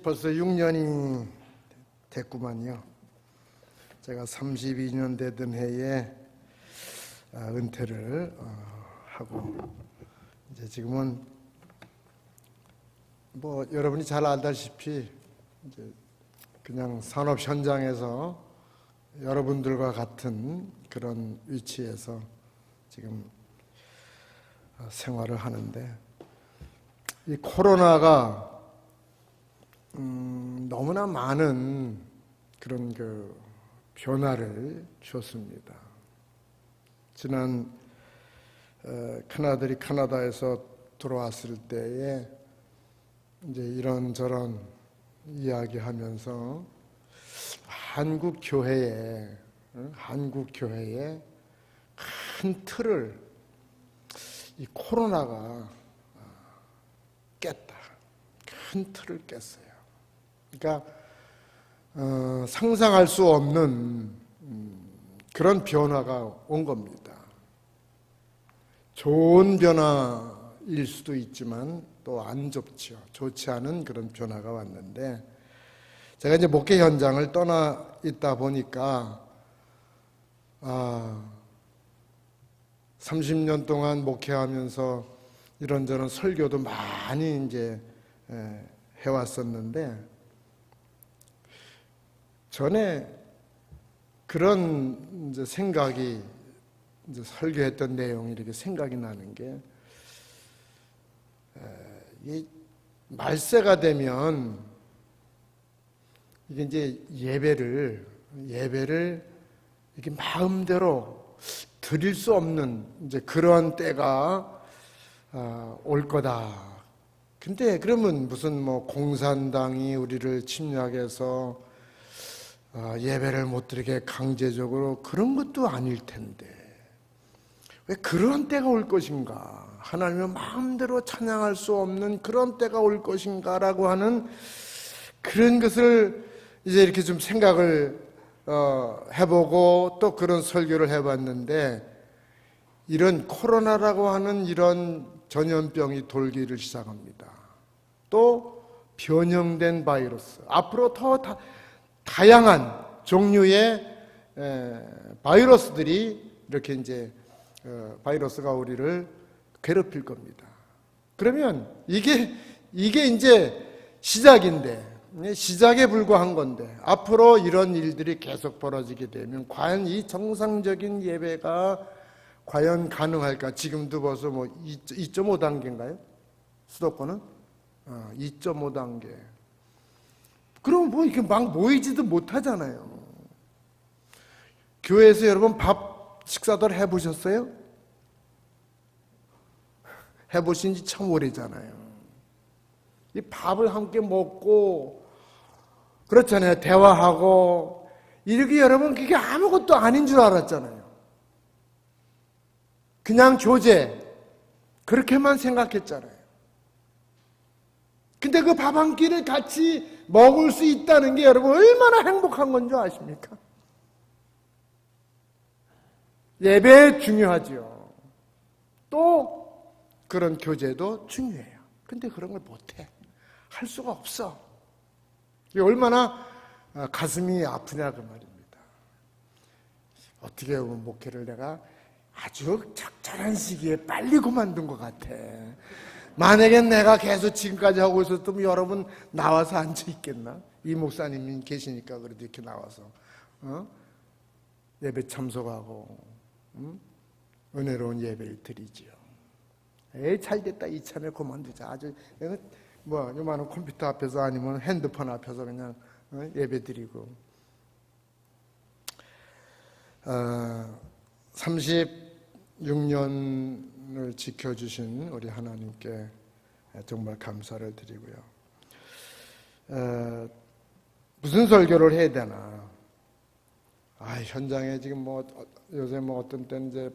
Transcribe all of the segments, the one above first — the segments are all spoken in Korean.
벌써 6년이 됐구만요. 제가 32년 되던 해에 은퇴를 하고 이제 지금은 뭐 여러분이 잘 알다시피 이제 그냥 산업 현장에서 여러분들과 같은 그런 위치에서 지금 생활을 하는데, 이 코로나가 너무나 많은 그런 변화를 줬습니다. 지난 큰아들이 캐나다에서 들어왔을 때에 이제 이런저런 이야기하면서 한국 교회의 큰 틀을 이 코로나가 깼다. 큰 틀을 깼어요. 그러니까 상상할 수 없는 그런 변화가 온 겁니다. 좋은 변화일 수도 있지만 또 안 좋죠. 좋지 않은 그런 변화가 왔는데, 제가 이제 목회 현장을 떠나 있다 보니까 30년 동안 목회하면서 이런저런 설교도 많이 이제 해왔었는데, 전에 그런 이제 생각이, 이제 설교했던 내용이 이렇게 생각이 나는 게, 이 말세가 되면 이게 이제 예배를 이렇게 마음대로 드릴 수 없는 이제 그런 때가 올 거다. 근데 그러면 무슨 뭐 공산당이 우리를 침략해서 예배를 못 드리게 강제적으로, 그런 것도 아닐 텐데 왜 그런 때가 올 것인가? 하나님의 마음대로 찬양할 수 없는 그런 때가 올 것인가라고 하는 그런 것을 이제 이렇게 좀 생각을 해보고 또 그런 설교를 해봤는데, 이런 코로나라고 하는 이런 전염병이 돌기를 시작합니다. 또 변형된 바이러스, 앞으로 더 다양한 종류의 바이러스들이 이렇게 이제 바이러스가 우리를 괴롭힐 겁니다. 그러면 이게 이제 시작인데, 시작에 불과한 건데, 앞으로 이런 일들이 계속 벌어지게 되면 과연 이 정상적인 예배가 과연 가능할까? 지금도 벌써 뭐 2.5단계인가요? 수도권은 2.5단계. 그럼 뭐 이렇게 막 모이지도 못하잖아요. 교회에서 여러분 밥 식사들 해보셨어요? 해보신 지 참 오래잖아요. 이 밥을 함께 먹고 그렇잖아요. 대화하고 이렇게, 여러분 그게 아무것도 아닌 줄 알았잖아요. 그냥 교제 그렇게만 생각했잖아요. 근데 그 밥 한 끼를 같이 먹을 수 있다는 게 여러분 얼마나 행복한 건 줄 아십니까? 예배 중요하죠. 또 그런 교제도 중요해요. 근데 그런 걸 못해. 할 수가 없어. 이게 얼마나 가슴이 아프냐 그 말입니다. 어떻게 보면 목회를 내가 아주 적절한 시기에 빨리 그만둔 것 같아. 만약에 내가 계속 지금까지 하고 있었다면 여러분 나와서 앉아 있겠나? 이 목사님이 계시니까 그래도 이렇게 나와서 예배 참석하고 은혜로운 예배를 드리지요. 잘됐다, 이참에 그만두자. 아주 뭐 요만한 컴퓨터 앞에서 아니면 핸드폰 앞에서 그냥 예배 드리고. 36년을 지켜주신 우리 하나님께 정말 감사를 드리고요. 무슨 설교를 해야 되나? 현장에 지금 뭐 요새 뭐 어떤 때는 이제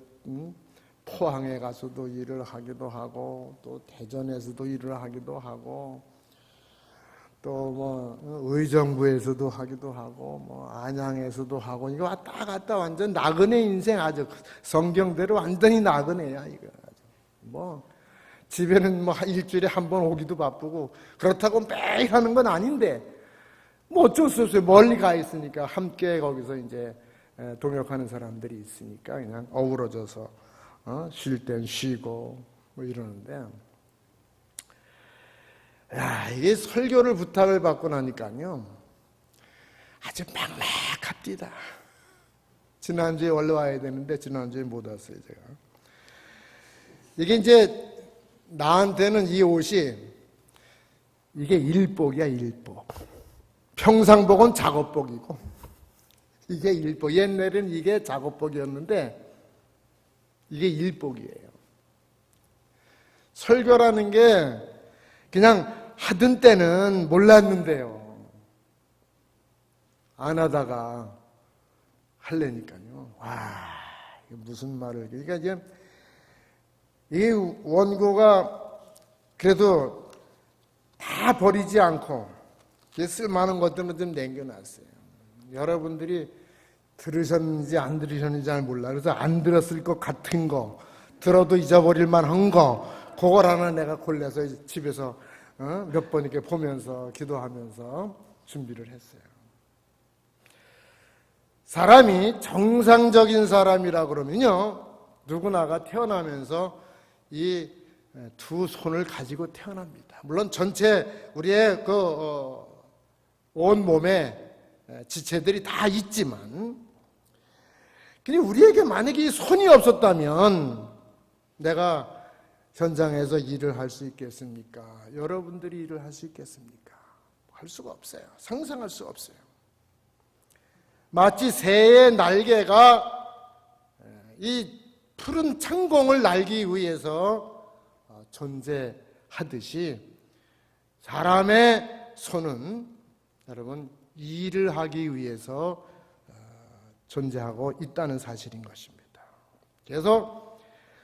포항에 가서도 일을 하기도 하고, 또 대전에서도 일을 하기도 하고, 또 뭐 의정부에서도 하기도 하고, 뭐 안양에서도 하고, 이거 왔다 갔다 완전 나그네 인생, 아주 성경대로 완전히 나그네야 이거. 뭐 집에는 뭐 일주일에 한 번 오기도 바쁘고 그렇다고 매일 하는 건 아닌데 뭐 어쩔 수 없어요. 멀리 가 있으니까 함께 거기서 이제 동역하는 사람들이 있으니까 그냥 어우러져서 쉴 땐 쉬고 뭐 이러는데 야, 이게 설교를 부탁을 받고 나니까요 아주 막막합니다. 지난주에 원래 와야 되는데 지난주에 못 왔어요 제가. 이게 이제 나한테는 이 옷이 이게 일복이야 일복. 평상복은 작업복이고 이게 일복. 옛날에는 이게 작업복이었는데 이게 일복이에요. 설교라는 게 그냥 하던 때는 몰랐는데요. 안 하다가 하려니까요. 와, 이게 무슨 말을. 그러니까 이제 이 원고가 그래도 다 버리지 않고 쓸만한 것들은 좀 남겨놨어요. 여러분들이 들으셨는지 안 들으셨는지 잘 몰라. 그래서 안 들었을 것 같은 거, 들어도 잊어버릴 만한 거, 그걸 하나 내가 골라서 집에서 몇 번 이렇게 보면서 기도하면서 준비를 했어요. 사람이 정상적인 사람이라 그러면요, 누구나가 태어나면서 이 두 손을 가지고 태어납니다. 물론 전체 우리의 온 몸에 지체들이 다 있지만, 근데 우리에게 만약에 이 손이 없었다면 내가 현장에서 일을 할 수 있겠습니까? 여러분들이 일을 할 수 있겠습니까? 할 수가 없어요. 상상할 수가 없어요. 마치 새의 날개가 이 푸른 창공을 날기 위해서 존재하듯이 사람의 손은 여러분 일을 하기 위해서 존재하고 있다는 사실인 것입니다. 그래서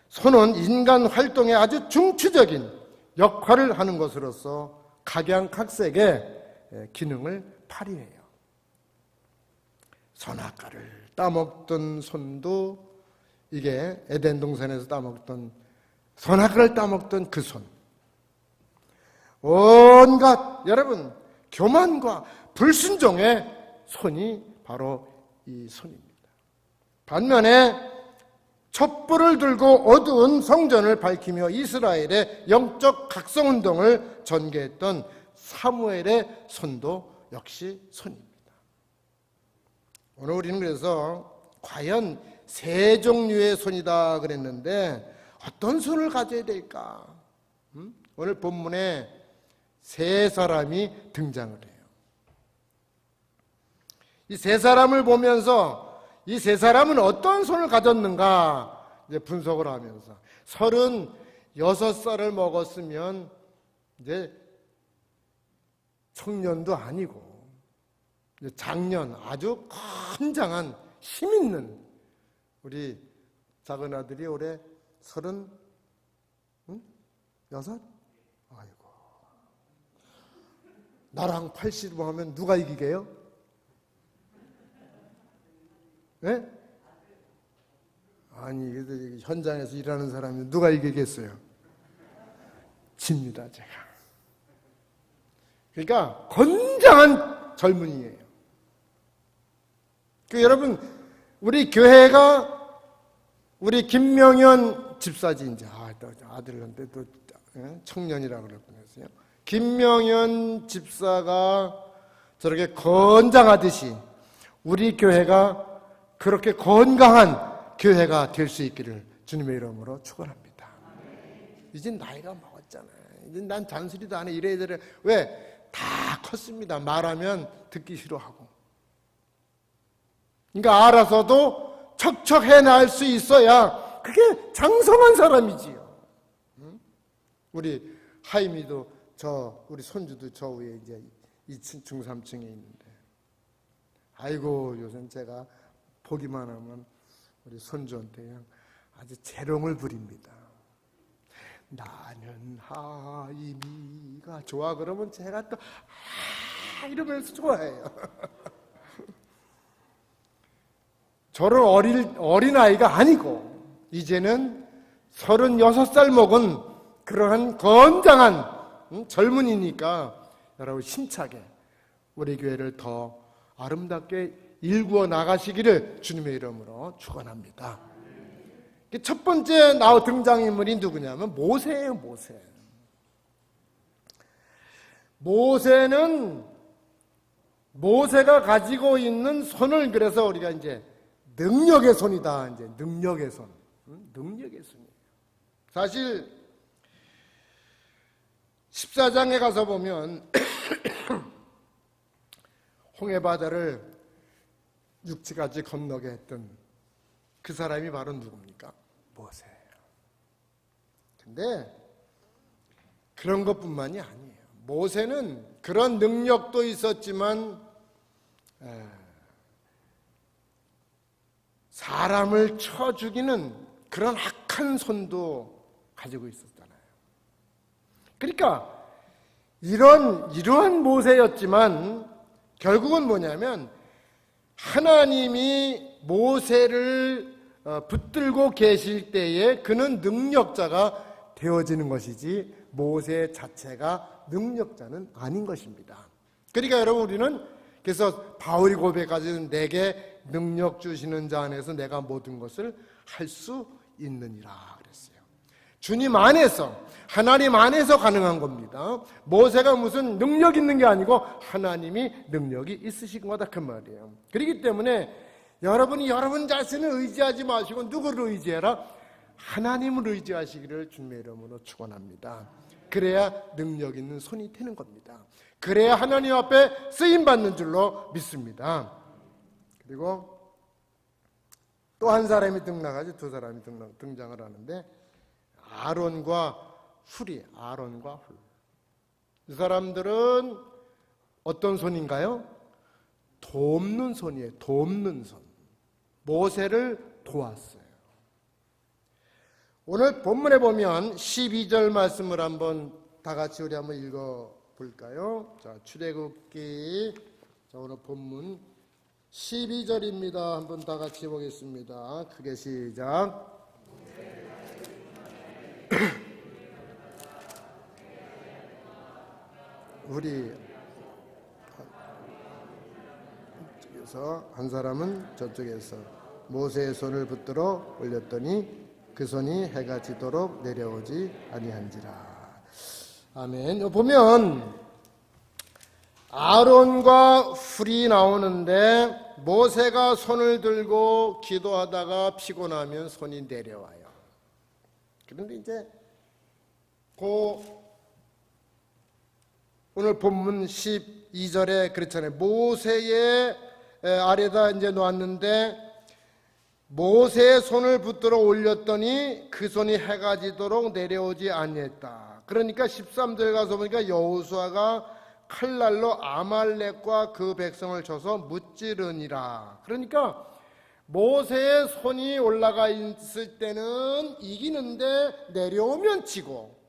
손은 인간 활동에 아주 중추적인 역할을 하는 것으로서 각양각색의 기능을 발휘해요. 선악과를 따먹던 손도 이게 에덴 동산에서 따먹던 선악과를 따먹던 그 손. 온갖 여러분 교만과 불순종의 손이 바로 이 손입니다. 반면에 촛불을 들고 어두운 성전을 밝히며 이스라엘의 영적 각성운동을 전개했던 사무엘의 손도 역시 손입니다. 오늘 우리는 그래서 과연 세 종류의 손이다 그랬는데 어떤 손을 가져야 될까? 오늘 본문에 세 사람이 등장을 해요. 이 세 사람을 보면서 이 세 사람은 어떤 손을 가졌는가 이제 분석을 하면서 36살을 먹었으면 이제 청년도 아니고 이제 장년 아주 건장한 힘 있는 우리 작은 아들이 올해 36? 아이고. 나랑 80 하면 누가 이기게요? 네? 아니, 현장에서 일하는 사람이 누가 이기겠어요? 집니다, 제가. 그러니까 건장한 젊은이에요. 여러분, 우리 교회가 우리 김명현 집사지 이제 아들한테 또 청년이라고 그랬군요. 김명현 집사가 저렇게 건장하듯이 우리 교회가 그렇게 건강한 교회가 될 수 있기를 주님의 이름으로 축원합니다. 이제 나이가 먹었잖아요. 이제 난 잔소리도 안 해. 이래저래. 왜? 다 컸습니다. 말하면 듣기 싫어하고. 그러니까 알아서도 척척해 나갈 수 있어야 그게 장성한 사람이지요. 우리 하임이도 우리 손주도 저 위에 이제 2층 중3층에 있는데, 아이고 요즘 제가 보기만 하면 우리 손주한테 그냥 아주 재롱을 부립니다. 나는 하임이가 좋아 그러면 제가 또 이러면서 좋아해요. 저는 어린아이가 아니고 이제는 36살 먹은 그 그러한 건장한 젊은이니까 여러분 힘차게 우리 교회를 더 아름답게 일구어 나가시기를 주님의 이름으로 축원합니다. 첫 번째 등장인물이 누구냐면 모세예요. 모세가 가지고 있는 손을 그래서 우리가 이제 능력의 손이다. 이제 능력의 손. 능력의 손이에요. 사실 14장에 가서 보면 홍해바다를 육지까지 건너게 했던 그 사람이 바로 누굽니까? 모세예요. 근데 그런 것뿐만이 아니에요. 모세는 그런 능력도 있었지만 사람을 쳐 죽이는 그런 악한 손도 가지고 있었잖아요. 그러니까 이러한 모세였지만 결국은 뭐냐면 하나님이 모세를 붙들고 계실 때에 그는 능력자가 되어지는 것이지 모세 자체가 능력자는 아닌 것입니다. 그러니까 여러분 우리는 그래서 바울이 고백하지는 내게 능력 주시는 자 안에서 내가 모든 것을 할 수 있느니라 그랬어요. 주님 안에서 하나님 안에서 가능한 겁니다. 모세가 무슨 능력 있는 게 아니고 하나님이 능력이 있으신 거다 그 말이에요. 그렇기 때문에 여러분이 여러분 자신을 의지하지 마시고 누구를 의지해라? 하나님을 의지하시기를 주님의 이름으로 축원합니다. 그래야 능력 있는 손이 되는 겁니다. 그래야 하나님 앞에 쓰임 받는 줄로 믿습니다. 그리고 또 한 사람이 등장하지 두 사람이 등장을 하는데 아론과 훌이 아론과 훌. 이 사람들은 어떤 손인가요? 돕는 손이에요. 돕는 손. 모세를 도왔어요. 오늘 본문에 보면 12절 말씀을 한번 다 같이 우리 한번 읽어 볼까요? 자, 출애굽기 자, 오늘 본문 12절입니다. 한번 다 같이 보겠습니다. 크게 시작. 우리 저쪽에서 한 사람은 저쪽에서 모세의 손을 붙들어 올렸더니 그 손이 해가 지도록 내려오지 아니한지라. 아멘. 보면 아론과 훌이 나오는데 모세가 손을 들고 기도하다가 피곤하면 손이 내려와요. 그런데 이제 오늘 본문 12절에 그렇잖아요. 모세의 아래다 이제 놓았는데 모세의 손을 붙들어 올렸더니 그 손이 해가 지도록 내려오지 아니했다. 그러니까 13절 가서 보니까 여호수아가 칼날로 아말렉과 그 백성을 쳐서 무찌르니라. 그러니까 모세의 손이 올라가 있을 때는 이기는데 내려오면 지고,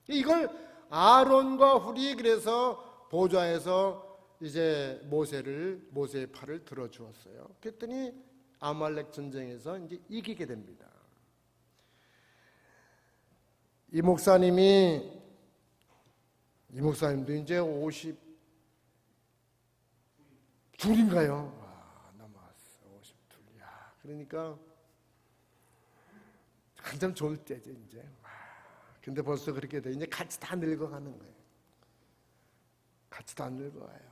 이걸 아론과 훌이 그래서 보좌에서 이제 모세의 팔을 들어 주었어요. 그랬더니 아말렉 전쟁에서 이제 이기게 됩니다. 이 목사님도 이제 52인가요? 남았어. 52. 야, 그러니까 한참 좋을 때죠, 이제. 근데 벌써 그렇게 돼. 이제 같이 다 늙어가는 거예요. 같이 다 늙어가요.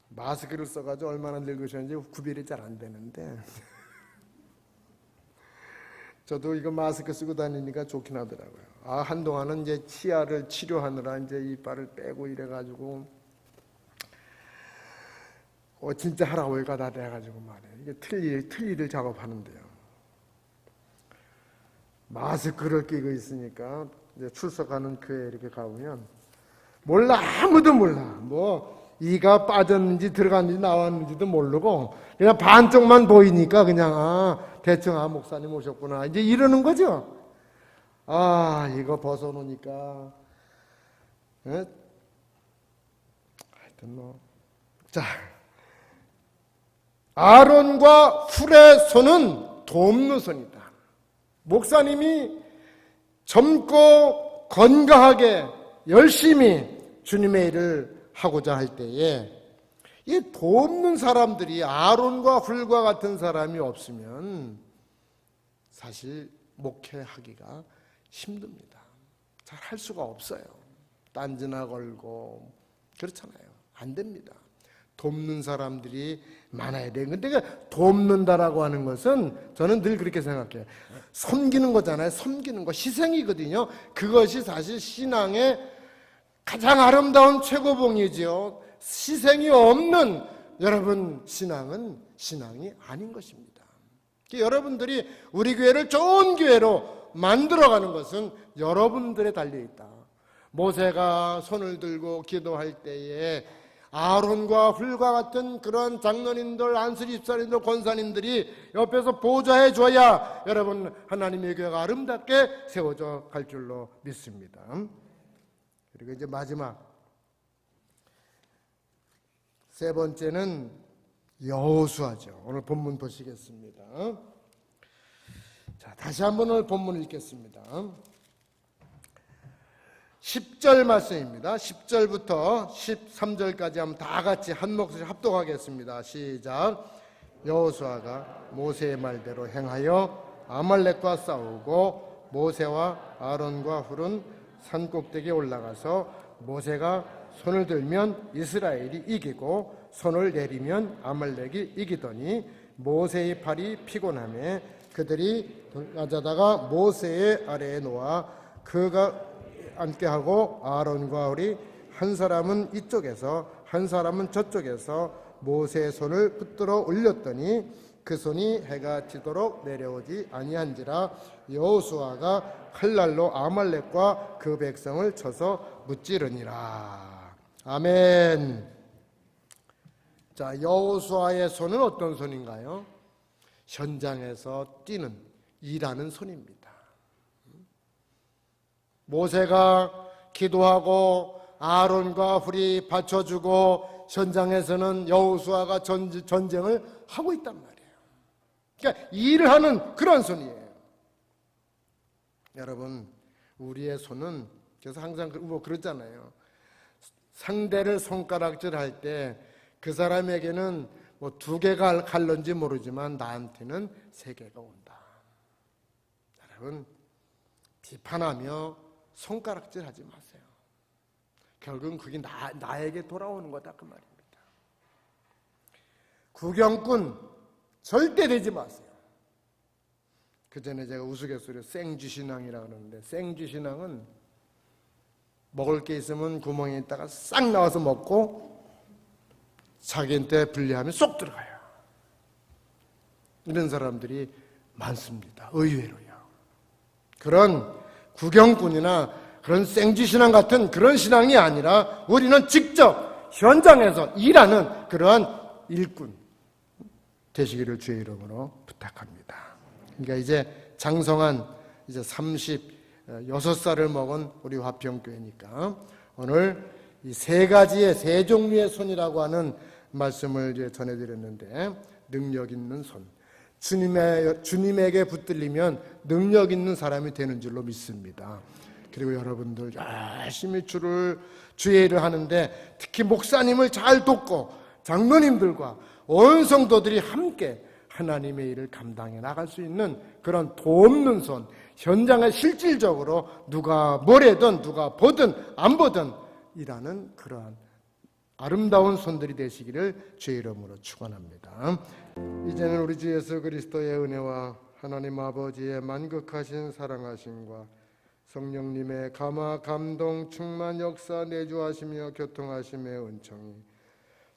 마스크를 써가지고 얼마나 늙으셨는지 구별이 잘 안 되는데 저도 이거 마스크 쓰고 다니니까 좋긴 하더라고요. 한동안은 이제 치아를 치료하느라 이제 이빨을 빼고 이래가지고 진짜 할아버지가 다 돼가지고 말이에요. 이게 틀니를 작업하는데요. 마스크를 끼고 있으니까 이제 출석하는 교회에 이렇게 가보면 몰라, 아무도 몰라. 이가 빠졌는지 들어갔는지 나왔는지도 모르고 그냥 반쪽만 보이니까 그냥 대충 목사님 오셨구나 이제 이러는 거죠. 이거 벗어놓으니까 하여튼 자, 아론과 훌의 손은 돕는 손이다. 목사님이 젊고 건강하게 열심히 주님의 일을 하고자 할 때에 이 돕는 사람들이 아론과 훌과 같은 사람이 없으면 사실 목회하기가 힘듭니다. 잘 할 수가 없어요. 딴지나 걸고 그렇잖아요. 안 됩니다. 돕는 사람들이 많아야 돼요. 근데 돕는다라고 하는 것은 저는 늘 그렇게 생각해요. 섬기는 거잖아요. 섬기는 거 희생이거든요. 그것이 사실 신앙의 가장 아름다운 최고봉이죠. 희생이 없는 여러분 신앙은 신앙이 아닌 것입니다. 여러분들이 우리 교회를 좋은 교회로 만들어가는 것은 여러분들에 달려있다. 모세가 손을 들고 기도할 때에 아론과 훌과 같은 그런 장로님들, 안수리 집사님들, 권사님들이 옆에서 보좌해 줘야 여러분 하나님의 교회가 아름답게 세워져 갈 줄로 믿습니다. 그리고 이제 마지막 세 번째는 여호수아죠. 오늘 본문 보시겠습니다. 자, 다시 한번 오늘 본문을 읽겠습니다. 10절 말씀입니다. 10절부터 13절까지 한번 다 같이 한 목소리 합독하겠습니다. 시작. 여호수아가 모세의 말대로 행하여 아말렉과 싸우고 모세와 아론과 훌은 산 꼭대기에 올라가서 모세가 손을 들면 이스라엘이 이기고 손을 내리면 아말렉이 이기더니 모세의 팔이 피곤하며 그들이 가져다가 모세의 아래에 놓아 그가 앉게 하고 아론과 훌이 한 사람은 이쪽에서 한 사람은 저쪽에서 모세의 손을 붙들어 올렸더니 그 손이 해가 지도록 내려오지 아니한지라. 여호수아가 칼날로 아말렉과 그 백성을 쳐서 무찌르니라. 아멘. 자, 여호수아의 손은 어떤 손인가요? 현장에서 뛰는 일하는 손입니다. 모세가 기도하고 아론과 훌이 받쳐주고 현장에서는 여호수아가 전쟁을 하고 있단 말이에요. 그러니까 일을 하는 그런 손이에요. 여러분, 우리의 손은 그래서 항상 뭐 그러잖아요. 상대를 손가락질 할 때 그 사람에게는 뭐 2개가 갈런지 모르지만 나한테는 3개가 온다. 여러분, 비판하며 손가락질 하지 마세요. 결국은 그게 나에게 돌아오는 거다 그 말입니다. 구경꾼 절대 되지 마세요. 그 전에 제가 우스갯소리로 생쥐신앙이라고 그러는데, 생쥐신앙은 먹을 게 있으면 구멍에 있다가 싹 나와서 먹고 자기한테 분리하면 쏙 들어가요. 이런 사람들이 많습니다. 의외로요. 그런 구경꾼이나 그런 생쥐신앙 같은 그런 신앙이 아니라 우리는 직접 현장에서 일하는 그러한 일꾼 되시기를 주의 이름으로 부탁합니다. 그러니까 이제 장성한 이제 36살을 먹은 우리 화평교회니까 오늘 이 3가지의 세 종류의 손이라고 하는 말씀을 이제 전해드렸는데, 능력 있는 손, 주님에게 붙들리면 능력 있는 사람이 되는 줄로 믿습니다. 그리고 여러분들 열심히 주의 일을 하는데 특히 목사님을 잘 돕고 장로님들과 온 성도들이 함께 하나님의 일을 감당해 나갈 수 있는 그런 돕는 손, 현장에 실질적으로 누가 뭐래든 누가 보든 안 보든 일하는 그러한 아름다운 손들이 되시기를 주의 이름으로 축원합니다. 이제는 우리 주 예수 그리스도의 은혜와 하나님 아버지의 만극하신 사랑하심과 성령님의 감화 감동 충만 역사 내주하시며 교통하심의 은총이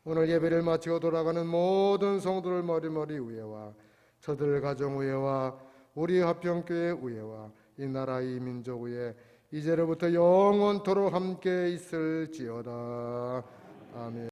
오늘 예배를 마치고 돌아가는 모든 성도들 머리머리 위에와 저들 가정 위에와 우리 화평교회 위에와 이 나라 이 민족 위에 이제로부터 영원토록 함께 있을지어다. 아멘.